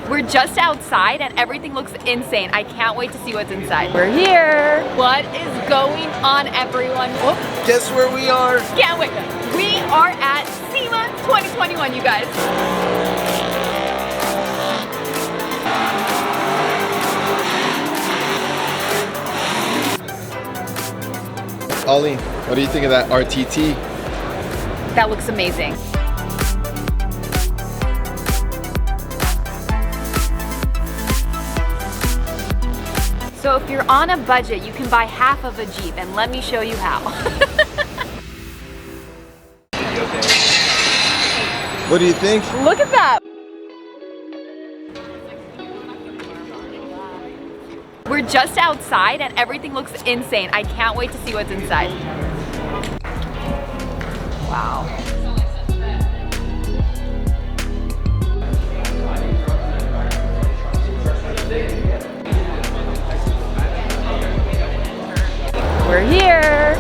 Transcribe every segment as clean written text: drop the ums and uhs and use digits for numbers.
We're just outside and everything looks insane. I can't wait to see what's inside. We're here. What is going on, everyone? Whoop. Guess where we are? Can't wait. We are at Sema 2021, you guys. Ollie, what do you think of that RTT? That looks amazing. So if you're on a budget, you can buy half of a Jeep, and let me show you how. What do you think? Look at that. We're just outside and everything looks insane. I can't wait to see what's inside. Wow. We're here.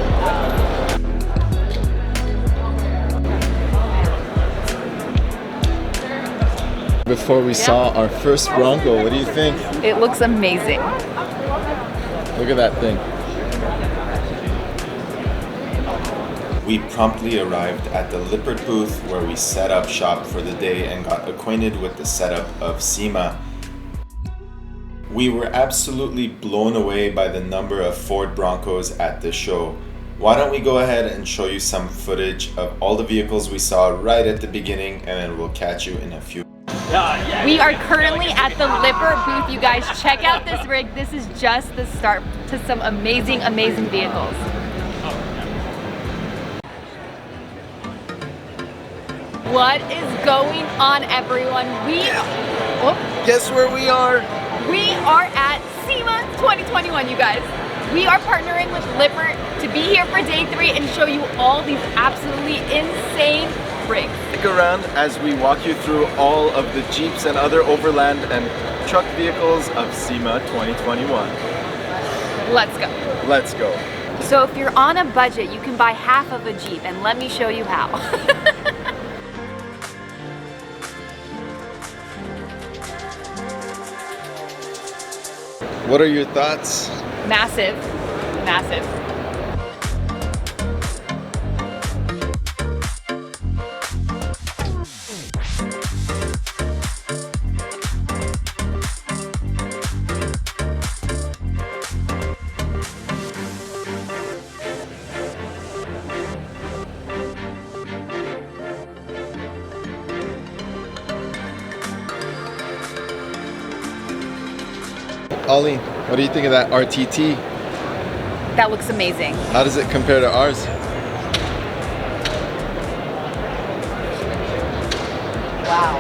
Before we saw our first Bronco, what do you think? It looks amazing. Look at that thing. We promptly arrived at the Lippert booth where we set up shop for the day and got acquainted with the setup of Sema. We were absolutely blown away by the number of Ford Broncos at the show. Why don't we go ahead and show you some footage of all the vehicles we saw right at the beginning, and then we'll catch you in a few. We are currently at the Lippert booth, you guys. Check out this rig. This is just the start to some amazing, amazing vehicles. What is going on, everyone? Guess where we are? We are at Sema 2021, you guys. We are partnering with Lippert to be here for day 3 and show you all these absolutely insane rigs. Stick around as we walk you through all of the Jeeps and other overland and truck vehicles of Sema 2021. Let's go. Let's go. So if you're on a budget, you can buy half of a Jeep, and let me show you how. What are your thoughts? Massive, massive. Ollie, what do you think of that RTT? That looks amazing. How does it compare to ours? Wow.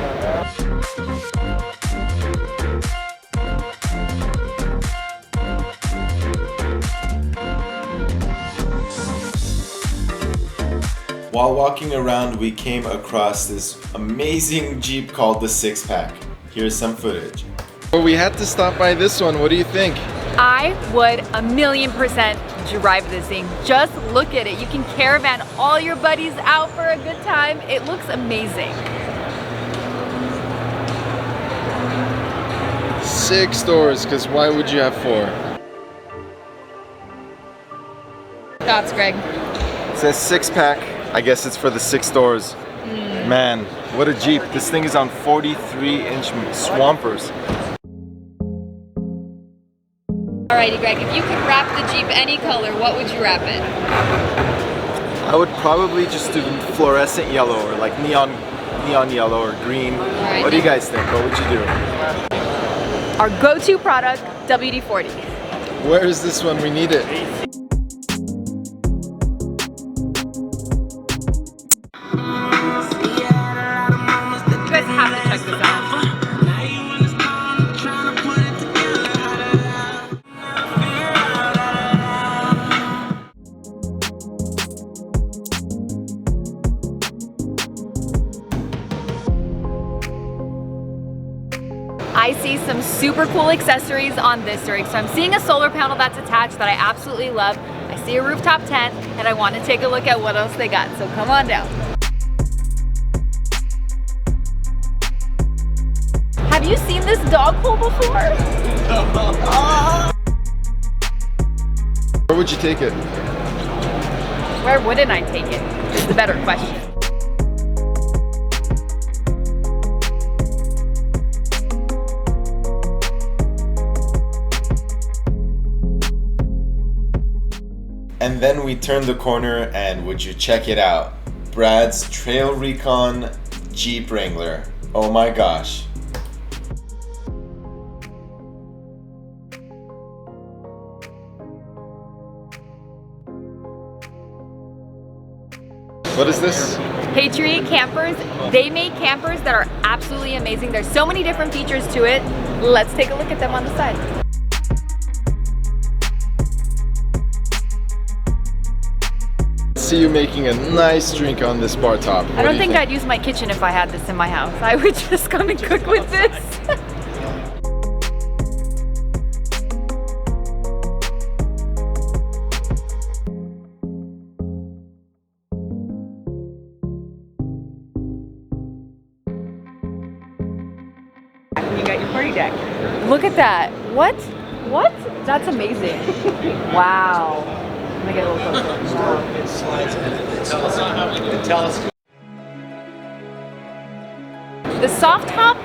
While walking around, we came across this amazing Jeep called the Six Pack. Here's some footage. Well, we had to stop by this one. What do you think? I would 1,000,000% drive this thing. Just look at it. You can caravan all your buddies out for a good time. It looks amazing. 6 doors, because why would you have 4? Thoughts, Greg? It says 6-pack. I guess it's for the 6 doors. Man, what a Jeep. This thing is on 43-inch Swampers. Alrighty, Greg, if you could wrap the Jeep any color, what would you wrap it? I would probably just do fluorescent yellow or like neon yellow or green. Right. What do you guys think? What would you do? Our go-to product, WD-40. Where is this one? We need it. You guys have to check this out. I see some super cool accessories on this rig. So I'm seeing a solar panel that's attached that I absolutely love. I see a rooftop tent and I want to take a look at what else they got. So come on down. Have Have you seen this dog hole before? Where would you take it? Where wouldn't I take it? Is the better question. And then we turned the corner and would you check it out? Brad's Trail Recon Jeep Wrangler. Oh my gosh. What is this? Patriot Campers, they make campers that are absolutely amazing. There's so many different features to it. Let's take a look at them on the side. See you making a nice drink on this bar top. I don't think I'd use my kitchen if I had this in my house. I would just come and cook with this. You got your party deck. Look at that. What? What? That's amazing. Wow. Let me get a little closer. It slides in it. Tell us. The soft top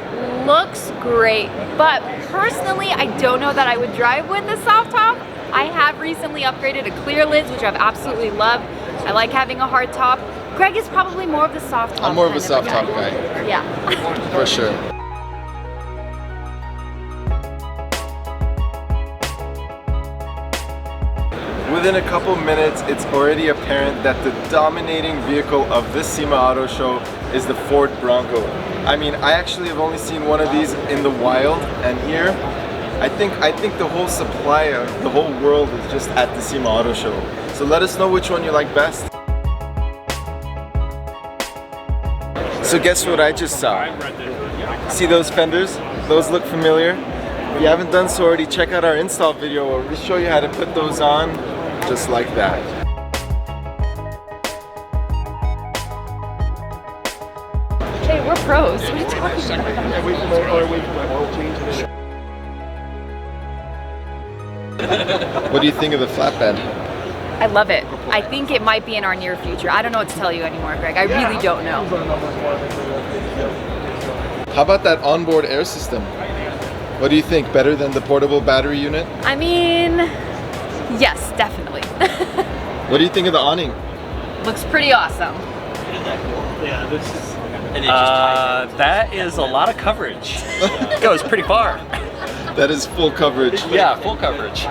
looks great, but personally, I don't know that I would drive with the soft top. I have recently upgraded to clear lids, which I've absolutely loved. I like having a hard top. Greg is probably more of the soft top. I'm more of a soft top guy. Yeah. For sure. Within a couple minutes, it's already apparent that the dominating vehicle of this Sema Auto Show is the Ford Bronco. I mean, I actually have only seen one of these in the wild, and here, I think the whole supply, the whole world is just at the Sema Auto Show. So let us know which one you like best. So guess what I just saw? See those fenders? Those look familiar? If you haven't done so already, check out our install video where we show you how to put those on just like that. Hey, we're pros. What are you talking about? What do you think of the flatbed? I love it. I think it might be in our near future. I don't know what to tell you anymore, Greg. I really don't know. How about that onboard air system? What do you think? Better than the portable battery unit? I mean, yes, definitely. What do you think of the awning? Looks pretty awesome. Yeah, this is. That is a lot of coverage. It goes pretty far. That is full coverage. Yeah, full coverage.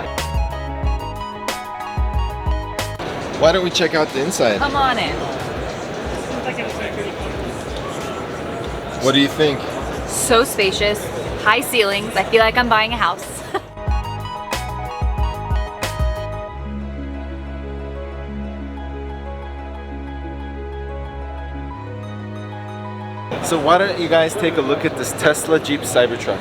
Why don't we check out the inside? Come on in. What do you think? So spacious, high ceilings. I feel like I'm buying a house. So why don't you guys take a look at this Tesla Jeep Cybertruck?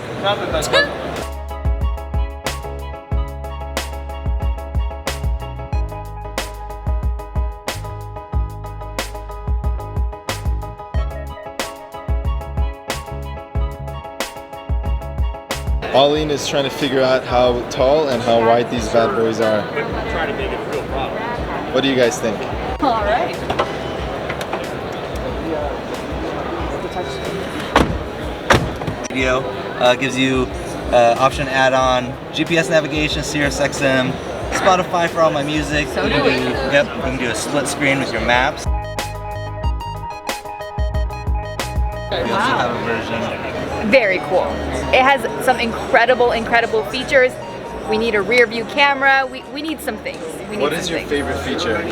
Pauline is trying to figure out how tall and how wide these bad boys are. Try to make it a real problem. What do you guys think? All right. Radio gives you option add-on GPS navigation, Sirius XM, Spotify for all my music. So you do we. Yep, you can do a split screen with your maps. You also have a version. Very cool. It has some incredible features. We need a rear view camera. We need some things. We need What some is your things. favorite feature?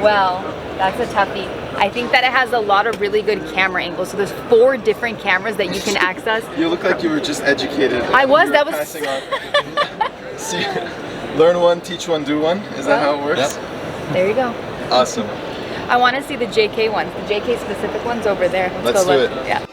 Well, that's a toughie. I think that it has a lot of really good camera angles. So there's 4 different cameras that you can access. You look like you were just educated. I was, You that were was- passing on. See, learn one, teach one, do one. Is that how it works? Yep. There you go. Awesome. I want to see the JK ones, the JK specific ones over there. Let's go do look. it. Yeah.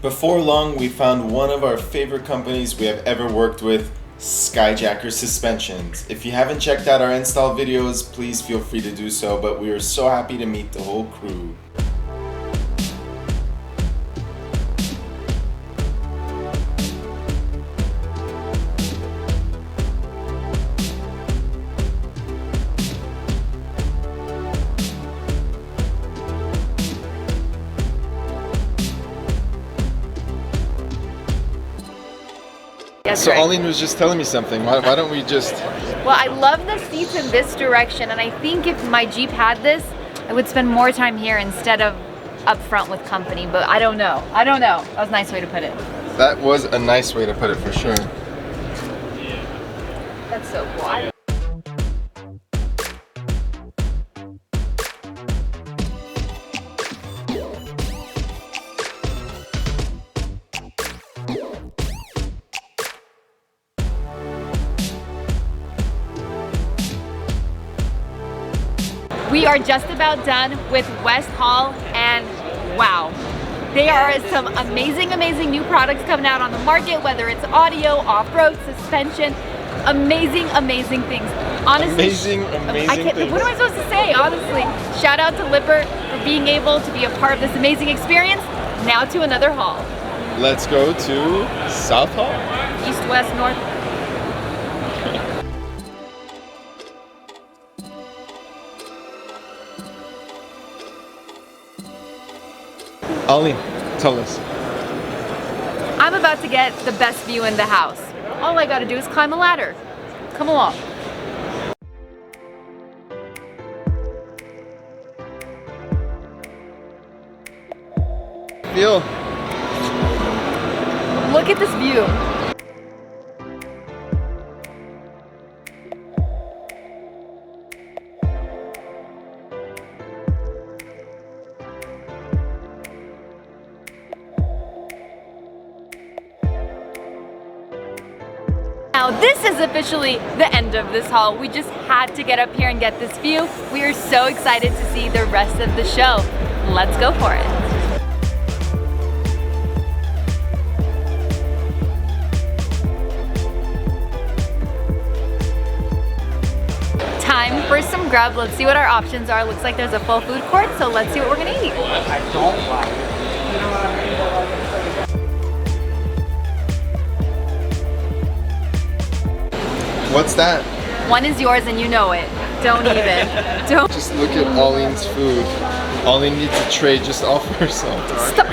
Before long, we found one of our favorite companies we have ever worked with, Skyjacker Suspensions. If you haven't checked out our install videos, please feel free to do so, but we are so happy to meet the whole crew. Yes, So Greg. Arlene was just telling me something. Why don't we just... Well, I love the seats in this direction, and I think if my Jeep had this, I would spend more time here instead of up front with company, but I don't know. I don't know. That was a nice way to put it. That was a nice way to put it for sure. That's so cool. We are just about done with West Hall, and wow, there are some amazing, amazing new products coming out on the market, whether it's audio, off-road, suspension, amazing, amazing things. Honestly, Amazing things. what am I supposed to say, honestly? Shout out to Lippert for being able to be a part of this amazing experience. Now to another hall. Let's go to South Hall. East, west, north. Arlene, tell us. I'm about to get the best view in the house. All I gotta do is climb a ladder. Come along. Feel. Look at this view. Now this is officially the end of this haul. We just had to get up here and get this view. We are so excited to see the rest of the show. Let's go for it. Time for some grub. Let's see what our options are. Looks like there's a full food court, so let's see what we're gonna eat. I don't like it. What's that? One is yours and you know it. Don't even. Don't. Just look at Arlene's food. Arlene needs a tray just all for herself. Stop.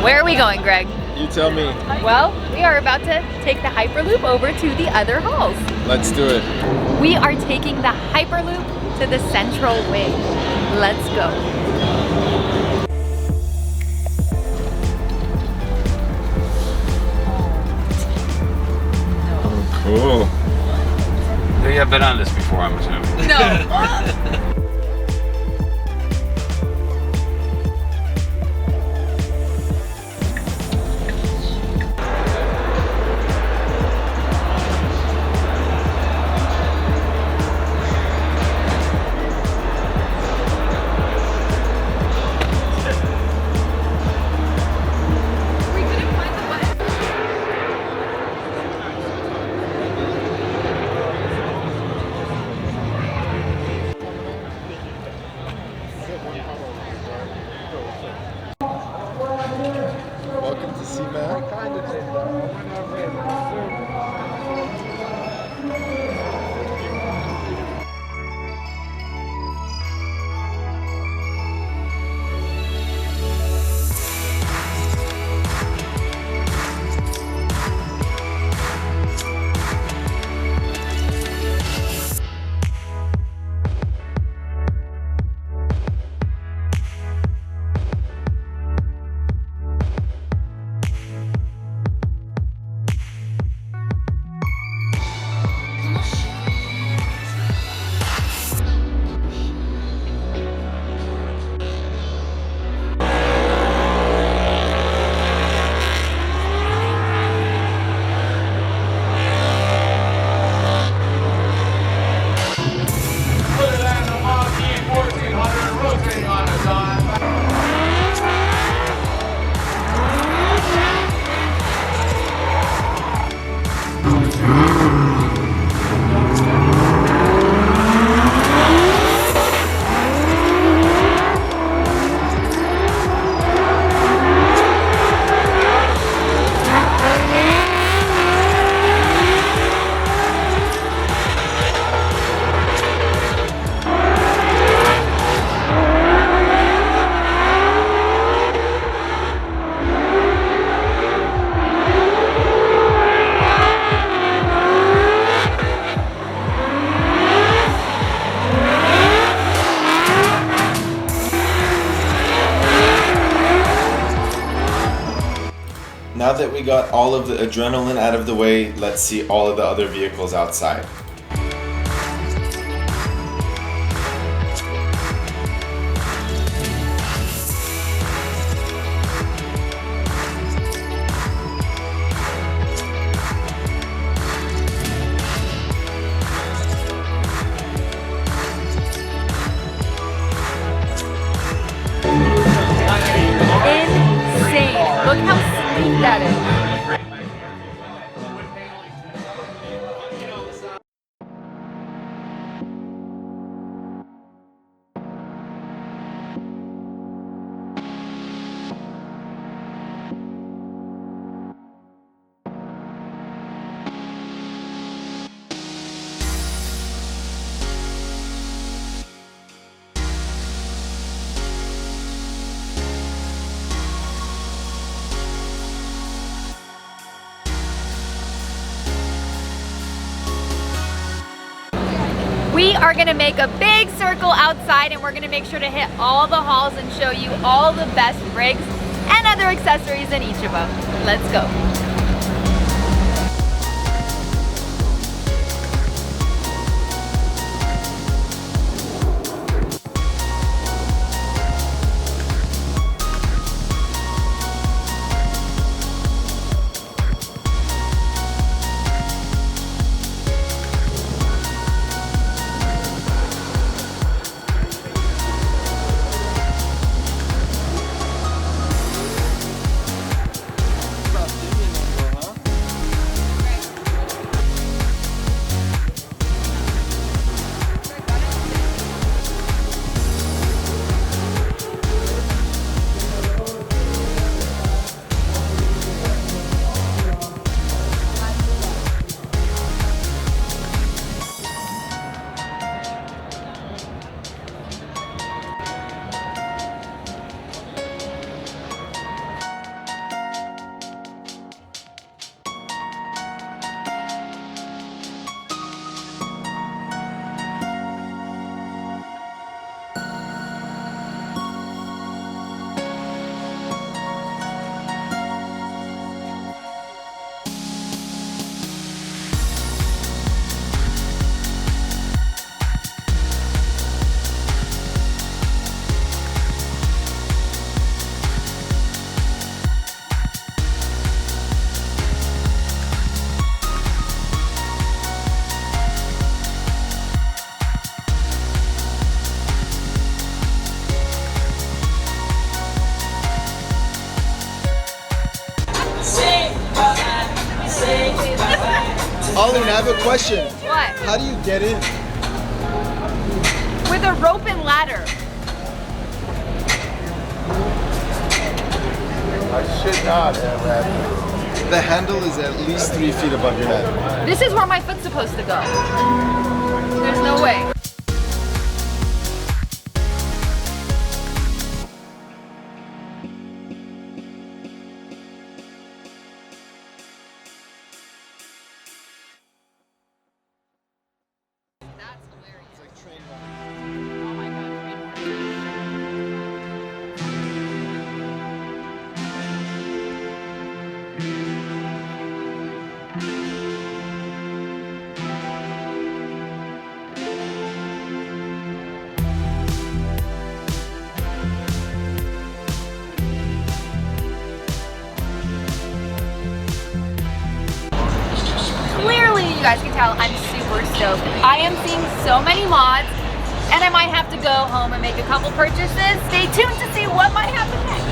Where are we going, Greg? You tell me. Well, we are about to take the Hyperloop over to the other halls. Let's do it. We are taking the Hyperloop to the central wing. Let's go. Cool. You have been on this before, I'm assuming. No. Now that we got all of the adrenaline out of the way, let's see all of the other vehicles outside. Insane. Look how sleek that is. We are gonna make a big circle outside and we're gonna make sure to hit all the halls and show you all the best rigs and other accessories in each of them. Let's go. Arlene, I have a question. What? How do you get in? With a rope and ladder. I should not have that. The handle is at least 3 feet above your head. This is where my foot's supposed to go. There's no way. Clearly, you guys can tell I'm super stoked. I am seeing so many mods, and I might have to go home and make a couple purchases. Stay tuned to see what might happen next.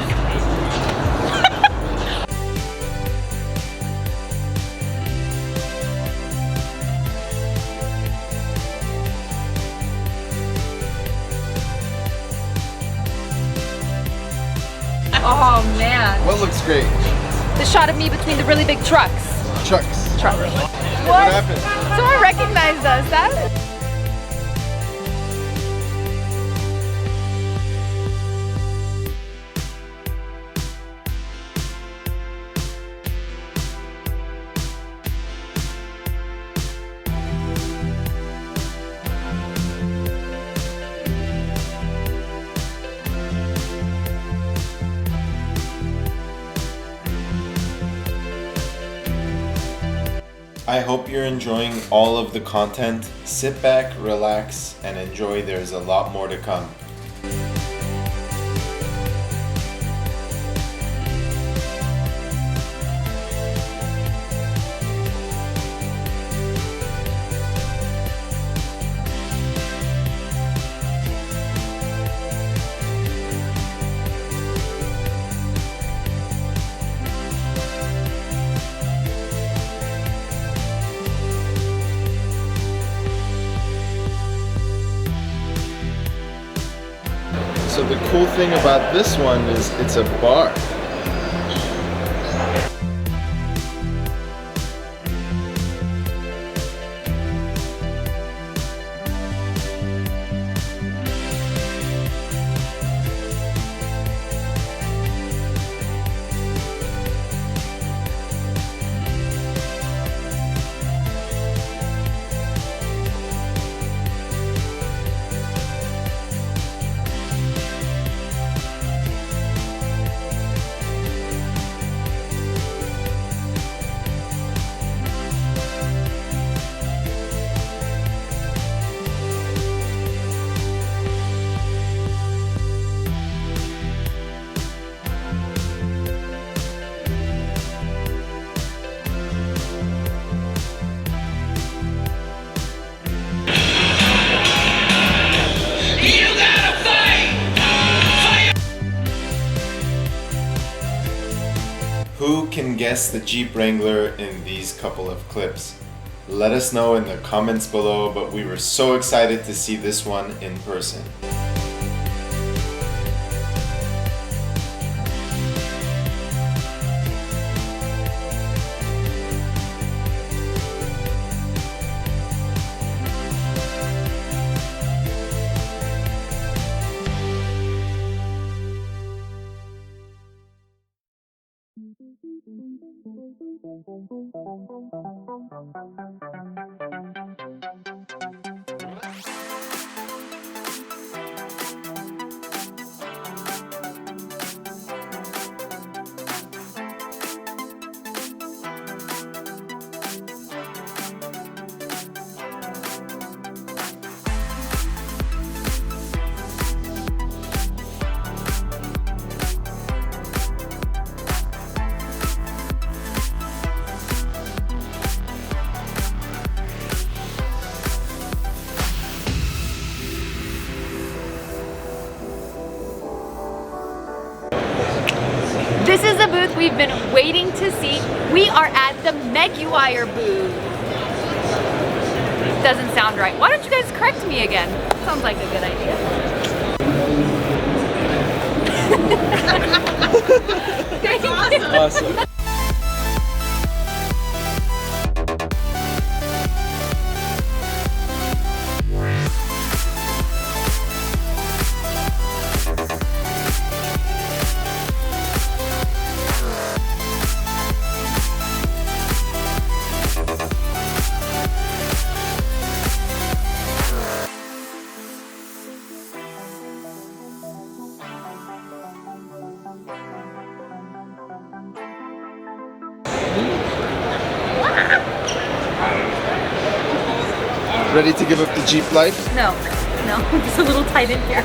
Oh man. What looks great? The shot of me between the really big trucks. Trucks. What happened? Someone recognized us. That. I hope you're enjoying all of the content. Sit back, relax, and enjoy. There's a lot more to come. So the cool thing about this one is it's a bar. Who can guess the Jeep Wrangler in these couple of clips? Let us know in the comments below, but we were so excited to see this one in person. This is the booth we've been waiting to see. We are at the Meguiar booth. Doesn't sound right. Why don't you guys correct me again? Sounds like a good idea. Awesome. Ready to give up the Jeep life? No, it's a little tight in here.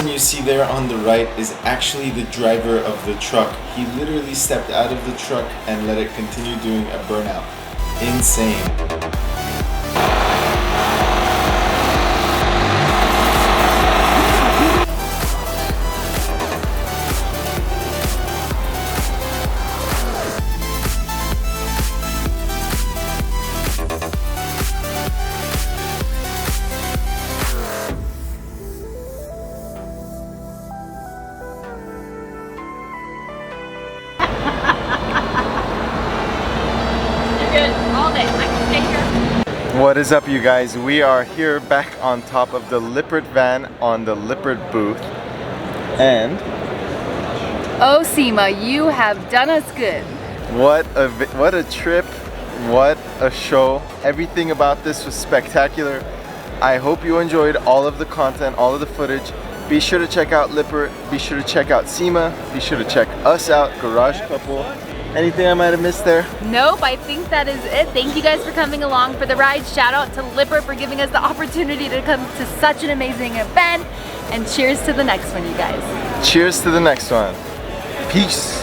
You see there on the right is actually the driver of the truck. He literally stepped out of the truck and let it continue doing a burnout. Insane. You're good all day. I can stay here What is up, you guys? We are here back on top of the Lippert van on the Lippert booth. And Oh, Sema, you have done us good. what a trip, what a show. Everything about this was spectacular. I hope you enjoyed all of the content, all of the footage. Be sure to check out Lippert, be sure to check out Sema, be sure to check us out, Garage Couple. Anything I might have missed there? Nope, I think that is it. Thank you guys for coming along for the ride. Shout out to Lippert for giving us the opportunity to come to such an amazing event. And cheers to the next one, you guys. Cheers to the next one. Peace.